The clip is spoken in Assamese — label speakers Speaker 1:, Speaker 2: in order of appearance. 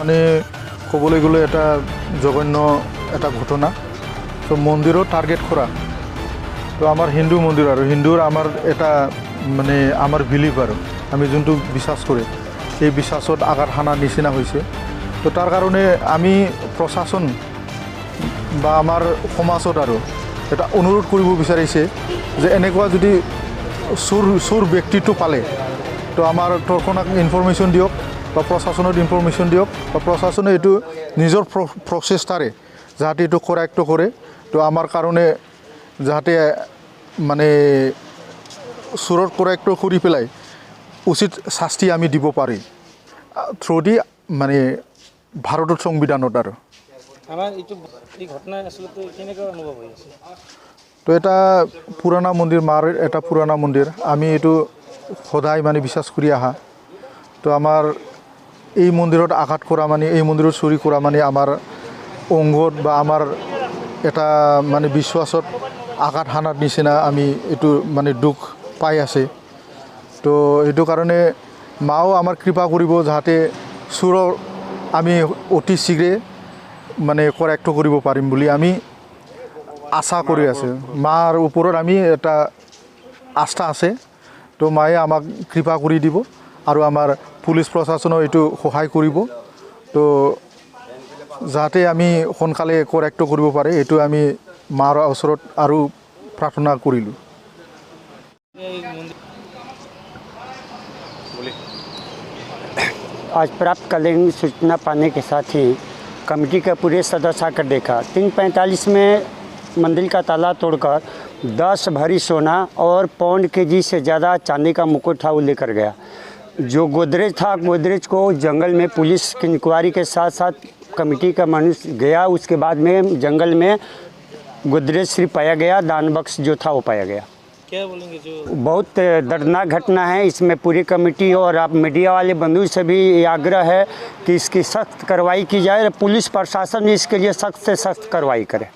Speaker 1: মানে ক'বলৈ গ'লে এটা জঘন্য এটা ঘটনা। তো মন্দিৰত টাৰ্গেট কৰা, তো আমাৰ হিন্দু মন্দিৰ আৰু হিন্দুৰ আমাৰ এটা মানে আমাৰ বিলিভ আৰু আমি যোনটো বিশ্বাস কৰে সেই বিশ্বাসত আঘাত হানাৰ নিচিনা হৈছে। তো তাৰ কাৰণে আমি প্ৰশাসন বা আমাৰ সমাজত আৰু এটা অনুৰোধ কৰিব বিচাৰিছে যে এনেকুৱা যদি চোৰ ব্যক্তিটো পালে তো আমাৰ তৎক্ষণাত ইনফৰমেশ্যন দিয়ক বা প্ৰশাসনত ইনফৰমেশ্যন দিয়ক বা প্ৰশাসনে এইটো নিজৰ প্ৰচেষ্টাৰে যাতে এইটো কৰায়ত্ব কৰে। তো আমাৰ কাৰণে যাতে মানে চোৰৰ কৰায়ত্ব কৰি পেলাই উচিত শাস্তি আমি দিব পাৰি থ্ৰু দি মানে ভাৰতৰ সংবিধানত আৰু
Speaker 2: আমাৰ এই ঘটনা আচলতে কেনেকৈ অনুভৱ হৈ আছে?
Speaker 1: তো এটা পুৰণা মন্দিৰ, মাৰ এটা পুৰণা মন্দিৰ, আমি এইটো সদায় মানে বিশ্বাস কৰি আহা। তো আমাৰ এই মন্দিৰত আঘাত কৰা মানে এই মন্দিৰত চুৰি কৰা মানে আমাৰ অংগত বা আমাৰ এটা মানে বিশ্বাসত আঘাত হানাৰ নিচিনা আমি এইটো মানে দুখ পাই আছে। তো এইটো কাৰণে মাও আমাৰ কৃপা কৰিব যাতে চোৰৰ আমি অতি শীঘ্ৰে মানে কৰায়ত্ব কৰিব পাৰিম বুলি আমি আশা কৰি আছোঁ। মাৰ ওপৰত আমি এটা আস্থা আছে। তো মায়ে আমাক কৃপা কৰি দিব আৰু আমাৰ পুলিচ প্ৰশাসনেও এইটো সহায় কৰিব। তো যাতে আমি সোনকালে কৰায়ত্ব কৰিব পাৰে এইটো আমি মাৰ ওচৰত আৰু প্ৰাৰ্থনা কৰিলোঁ।
Speaker 3: आज प्राप्त कलिंग सूचना पाने के साथ ही कमेटी के पूरे सदस्य आकर देखा। 3:45 में मंदिर का ताला तोड़कर 10 भरी सोना और पौंड केजी से ज़्यादा चांदी का मुकुट था वो लेकर गया। जो गोदरेज था, गोदरेज को जंगल में पुलिस की इंक्वायरी के साथ साथ कमेटी का मनुष्य गया। उसके बाद में जंगल में गोदरेज सिर्फ पाया गया, दान बक्स जो था वो पाया गया।
Speaker 2: क्या बोलेंगे? जो
Speaker 3: बहुत दर्दनाक घटना है। इसमें पूरी कमेटी और आप मीडिया वाले बंधु से भी ये आग्रह है कि इसकी सख्त कार्रवाई की जाए। पुलिस प्रशासन भी इसके लिए सख्त से सख्त कार्रवाई करे।